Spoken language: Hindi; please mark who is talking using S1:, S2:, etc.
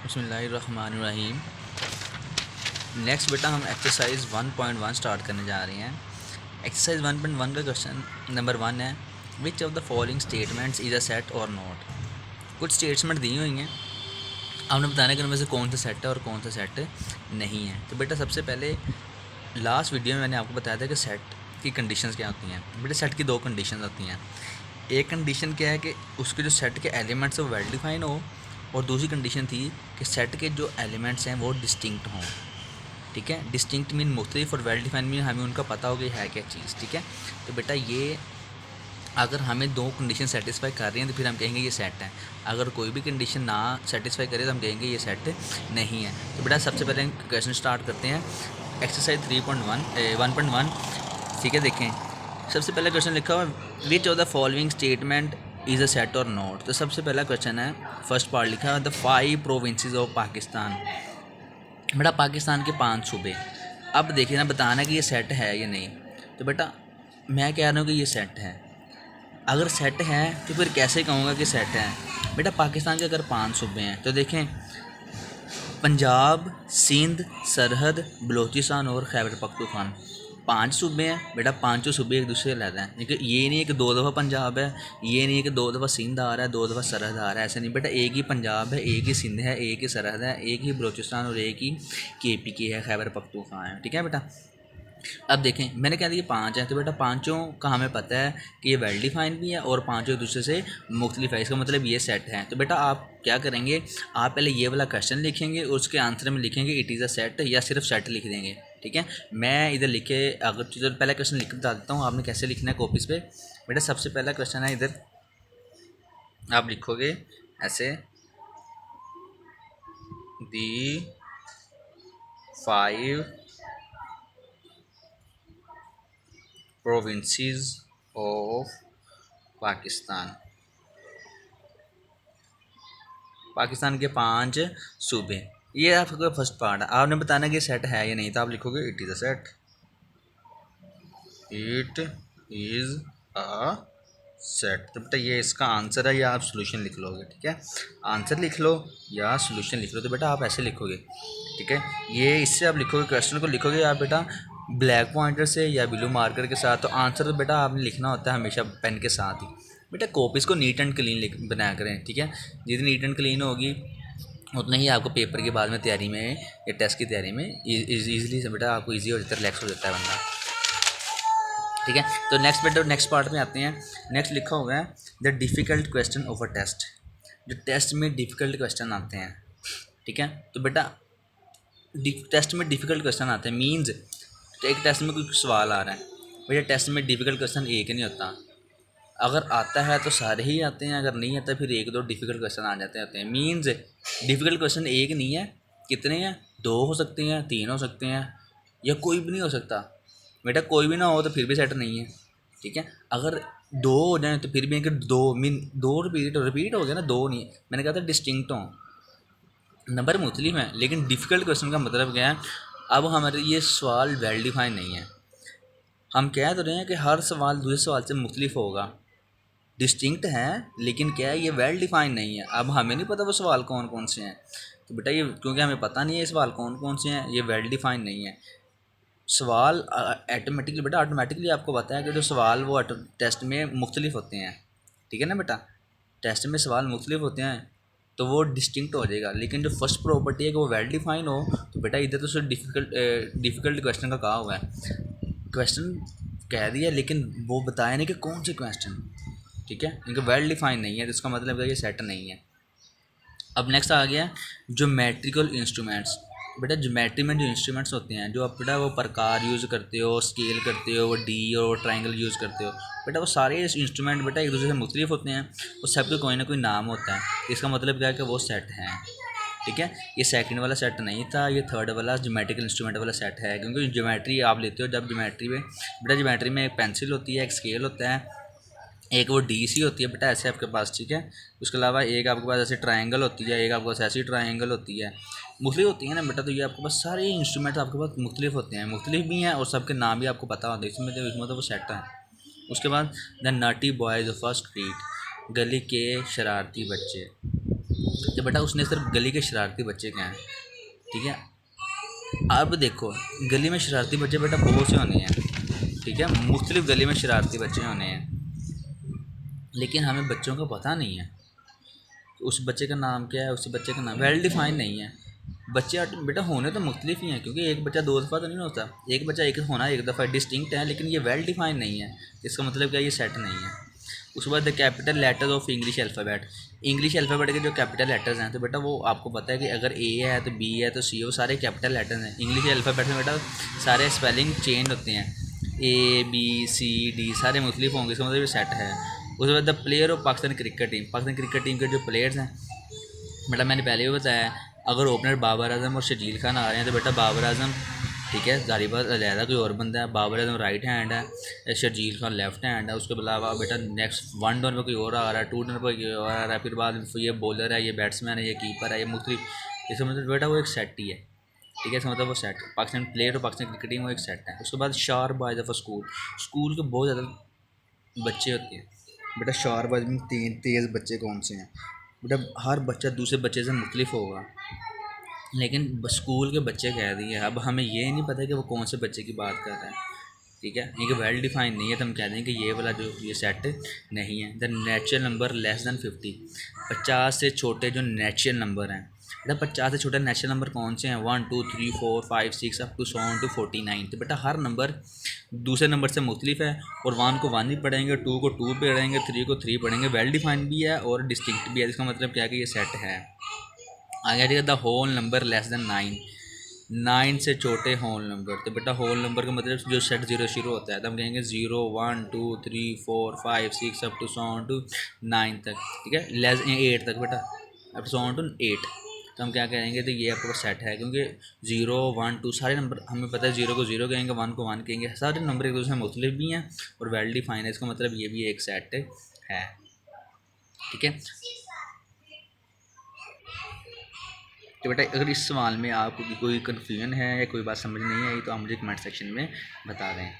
S1: बिस्मिल्लाहिर्रहमानिर्रहीम। नेक्स्ट बेटा हम एक्सरसाइज 1.1 स्टार्ट करने जा रहे हैं। एक्सरसाइज 1.1 का क्वेश्चन नंबर 1 है, which of the following statements is a set और नॉट। कुछ स्टेटमेंट दी हुई हैं, आपने बताना कि उनमें से कौन सा सेट है और कौन सा सेट नहीं है। तो बेटा सबसे पहले लास्ट वीडियो में मैंने आपको बताया था कि सेट की कंडीशंस क्या होती हैं। बेटा सेट की दो कंडीशंस होती हैं। एक कंडीशन क्या है कि उसके जो सेट के एलिमेंट्स हैं वो वेल डिफाइन हो, और दूसरी कंडीशन थी कि सेट के जो एलिमेंट्स हैं वो डिस्टिंक्ट हों। ठीक है, डिस्टिंक्ट मीन मुख्तलिफ और वेल डिफाइन मीन हमें उनका पता हो कि है क्या चीज़। ठीक है, तो बेटा ये अगर हमें दो कंडीशन सेटिस्फाई कर रही हैं तो फिर हम कहेंगे ये सेट है। अगर कोई भी कंडीशन ना सेटिस्फाई करे तो हम कहेंगे ये सेट नहीं है। तो बेटा सबसे पहले क्वेश्चन स्टार्ट करते हैं। एक्सरसाइज 1.1। ठीक है, देखें सबसे पहला क्वेश्चन लिखा हुआ which of the following statement is a set और नॉट। तो सबसे पहला क्वेश्चन है, फर्स्ट पार्ट लिखा है द 5 प्रोविंसेस ऑफ पाकिस्तान। बेटा पाकिस्तान के 5 सूबे। अब देखिए ना, बताना कि ये सेट है या नहीं। तो बेटा मैं कह रहा हूँ कि ये सेट है। अगर सेट है तो फिर कैसे कहूँगा कि सेट है। बेटा पाकिस्तान के अगर 5 सूबे हैं तो देखें, पंजाब, सिंध, सरहद, बलूचिस्तान और खैबर पख्तूनख्वा। 5 सूबे हैं बेटा, पाँचों सूबे एक दूसरे से अलग हैं। लेकिन ये नहीं है कि 2 दफ़ा पंजाब है, ये नहीं है कि 2 दफ़ा सिंध आ रहा है, 2 दफ़ा सरहद आ रहा है। ऐसा नहीं बेटा, एक ही पंजाब है, एक ही सिंध है, एक ही सरहद है, एक ही बलूचिस्तान और एक ही KPK है, खैबर पख्तूनख्वा है। ठीक है बेटा, अब देखें मैंने कह दिया 5 हैं, तो बेटा पाँचों का हमें पता है कि ये वेल डिफाइन भी है और पाँचों एक दूसरे से मुख्तलिफ है। इसका मतलब ये सेट है। तो बेटा आप क्या करेंगे, आप पहले ये वाला क्वेश्चन लिखेंगे और उसके आंसर में लिखेंगे इट इज़ अ सेट, या सिर्फ सेट लिख देंगे। ठीक है, मैं इधर लिखे अगर तो पहला क्वेश्चन लिख बता देता हूँ आपने कैसे लिखना है कॉपीज़ पे। बेटा सबसे पहला क्वेश्चन है, इधर आप लिखोगे ऐसे, दी 5 प्रोविंसेस ऑफ पाकिस्तान। पाकिस्तान के 5 सूबे, ये आपका फर्स्ट पार्ट है। आपने बताना कि सेट है या नहीं, तो आप लिखोगे it is a set, it is a set. तो बेटा ये इसका आंसर है, या आप सोल्यूशन लिख लोगे। ठीक है, आंसर लिख लो या सोल्यूशन लिख लो। तो बेटा आप ऐसे लिखोगे। ठीक है, ये इससे आप लिखोगे, क्वेश्चन को लिखोगे आप बेटा ब्लैक पॉइंटर से या ब्लू मार्कर के साथ। तो आंसर तो बेटा आपने लिखना होता है हमेशा पेन के साथ ही। बेटा कॉपीज़ को नीट एंड क्लीन लिख बनाया करें। ठीक है, जितनी नीट एंड क्लीन होगी उतना ही आपको पेपर के बाद में तैयारी में या टेस्ट की तैयारी में ईजिली बेटा आपको ईजी हो जाता है, रिलैक्स हो जाता है बंदा। ठीक है, तो नेक्स्ट बेटा नेक्स्ट पार्ट में आते हैं। नेक्स्ट लिखा हुआ है the difficult question of a test. जो टेस्ट में डिफ़िकल्ट क्वेश्चन आते हैं, ठीक है, तो बेटा टेस्ट में डिफ़िकल्ट क्वेश्चन आते हैं मीन्स एक टेस्ट में कोई सवाल आ रहा है। बेटा टेस्ट में डिफ़िकल्ट क्वेश्चन एक नहीं होता, अगर आता है तो सारे ही आते हैं, अगर नहीं आता फिर एक दो डिफ़िकल्ट क्वेश्चन आ जाते हैं। मीन्स डिफ़िकल्ट क्वेश्चन एक नहीं है, कितने हैं, 2 हो सकते हैं, 3 हो सकते हैं, या कोई भी नहीं हो सकता। बेटा कोई भी ना हो तो फिर भी सेट नहीं है। ठीक है, अगर 2 हो जाए तो फिर भी अगर 2 मीन 2 रिपीट हो गया ना, 2 नहीं, मैंने कहा था डिस्टिंक्ट हो, नंबर मुख्तलिफ हैं लेकिन डिफ़िकल्ट क्वेश्चन का मतलब क्या है। अब हमारे ये सवाल वेल डिफाइन नहीं है, हम कह तो रहे हैं कि हर सवाल दूसरे सवाल से मुख्तलिफ होगा, डिस्टिंक्ट हैं, लेकिन क्या है ये वेल डिफाइन नहीं है। अब हमें नहीं पता वो सवाल कौन कौन से हैं, तो बेटा ये क्योंकि हमें पता नहीं है ये सवाल कौन कौन से हैं, ये वेल डिफाइन नहीं है। सवाल ऑटोमेटिकली बेटा ऑटोमेटिकली आपको पता है कि जो सवाल वो टेस्ट में मुख्तलिफ होते हैं। ठीक है ना बेटा, टेस्ट में सवाल मुख्तलिफ होते हैं तो वो डिस्टिंक्ट हो जाएगा। लेकिन जो फर्स्ट प्रॉपर्टी है कि वो वेल डिफाइन हो, तो बेटा इधर तो सिर्फ डिफ़िकल्ट क्वेश्चन का कहा हुआ है, क्वेश्चन कह दिया लेकिन वो बताया नहीं कि कौन से क्वेश्चन। ठीक है, क्योंकि वेल डिफाइन नहीं है तो इसका मतलब है ये सेट नहीं है। अब नेक्स्ट आ गया ज्योमेट्रिकल इंस्ट्रूमेंट्स। बेटा ज्योमेट्री में जो इंस्ट्रूमेंट्स होते हैं, जो आप बेटा वो प्रकार यूज़ करते हो, स्केल करते हो, वो डी और ट्रायंगल यूज़ करते हो, बेटा वो सारे इंस्ट्रूमेंट बेटा एक दूसरे से मुख्तलिफ होते हैं, उस सबके कोई ना कोई नाम होता है। इसका मतलब क्या है कि वो सेट हैं। ठीक है, ये सेकंड वाला सेट नहीं था, ये थर्ड वाला ज्योमेट्रिकल इंस्ट्रूमेंट वाला सेट है। क्योंकि ज्योमेट्री आप लेते हो जब ज्योमेट्री में बेटा ज्योमेट्री में एक पेंसिल होती है, एक स्केल होता है, एक वो DC होती है बेटा ऐसे आपके पास। ठीक है, उसके अलावा एक आपके पास ऐसे ट्रायंगल होती है, एक आपके पास ऐसी ट्रायंगल होती है, मुख्तलिफ होती है ना बेटा। तो ये आपके पास सारे इंस्ट्रूमेंट आपके पास मुख्तलिफ होते हैं, मुख्तलिफ भी हैं और सबके नाम भी आपको पता होते हैं। इसमें तो वो सेट है। उसके बाद the nutty boys of a street, गली के शरारती बच्चे। कि बेटा उसने सिर्फ गली के शरारती बच्चे कहे हैं, ठीक है। अब देखो गली में शरारती बच्चे बेटा बहुत से होने हैं, ठीक है, मुख्तलिफ गली में शरारती बच्चे होने हैं, लेकिन हमें बच्चों का पता नहीं है उस बच्चे का नाम क्या है, उस बच्चे का नाम वेल डिफाइन नहीं है। बच्चे बेटा होने तो मुख्तलिफ ही हैं, क्योंकि एक बच्चा दो दफ़ा तो नहीं होता, एक बच्चा एक होना एक दफ़ा डिस्टिंक्ट है, लेकिन ये वेल डिफाइन नहीं है। इसका मतलब क्या, ये सेट नहीं है। उसके बाद the capital letters of English alphabet, English alphabet के जो कैपिटल लेटर्स हैं, तो बेटा वो आपको पता है कि अगर ए है तो बी है तो सी, वो सारे कैपिटल लेटर्स हैं। इंग्लिश अल्फ़ाबेट में बेटा सारे स्पेलिंग चेंज होते हैं, ए बी सी डी सारे मुख्तलिफ होंगे, इसका मतलब ये सेट है। उसके बाद the player of Pakistan cricket team, Pakistan cricket team के जो प्लेयर्स हैं बेटा मैंने पहले भी बताया, अगर ओपनर बाबर आजम और शर्जील खान आ रहे हैं तो बेटा बाबर आजम, ठीक है, जारी बात अलहदा कोई और बंदा है, बाबर आजम राइट हैंड है, शर्जील खान लेफ्ट हैंड है। उसके अलावा बेटा नेक्स्ट वन डाउन पर कोई और आ रहा है, टू डाउन पर कोई और आ रहा है, फिर बाद ये बॉलर है, ये बैट्समैन है, ये कीपर है, ये मुख्तलिफ, इसका मतलब बेटा वो एक सेट ही है, ठीक है। इसका मतलब वो सेट पाकिस्तान प्लेयर और पाकिस्तान क्रिकेट टीम वो एक सेट है। उसके बाद sharp boys of school, school के बहुत ज़्यादा बच्चे होते हैं बेटा, शार्प बॉयज में तीन तेज़ बच्चे कौन से हैं बेटा, हर बच्चा दूसरे बच्चे से मुख्तलिफ होगा, लेकिन स्कूल के बच्चे कह दिए। अब हमें ये नहीं पता कि वो कौन से बच्चे की बात कर रहे हैं, ठीक है, ये वेल डिफाइन नहीं है, तो हम कह दें कि ये वाला जो ये सेट नहीं है। The natural number less then 50, 50 से छोटे जो नेचुरल नंबर हैं बेटा, 50 से छोटे नेचुरल नंबर कौन से हैं, 1 2 3 4 5 6 अप टू 100 टू 49। तो बेटा हर नंबर दूसरे नंबर से मुख्तलिफ है, और 1 को 1 भी पढ़ेंगे, 2 को 2 पढ़ेंगे, 3 को 3 पढ़ेंगे, वेल डिफाइन भी है और डिस्टिंक्ट भी है। इसका मतलब क्या है कि ये सेट है। आगे ठीक है, the whole number less than 9, 9 से छोटे होल नंबर। तो बेटा होल नंबर का मतलब जो सेट जीरो शुरू होता है, तो हम कहेंगे 0 1 2 3 4 5 6 अप टू 9 तक, ठीक है, लेस 8 तक बेटा, अप टू 8। तो हम क्या कहेंगे, तो ये आपका सेट है, क्योंकि 0 1 2 सारे नंबर हमें पता है, 0 को 0 कहेंगे, 1 को 1 कहेंगे, सारे नंबर एक दूसरे में मुख्तलिफ भी हैं और वेल डिफाइन है। इसका मतलब ये भी एक सेट है, ठीक है। तो बेटा अगर इस सवाल में आपको कोई कन्फ्यूजन है या कोई बात समझ नहीं आई तो आप मुझे कमेंट सेक्शन में बता दें।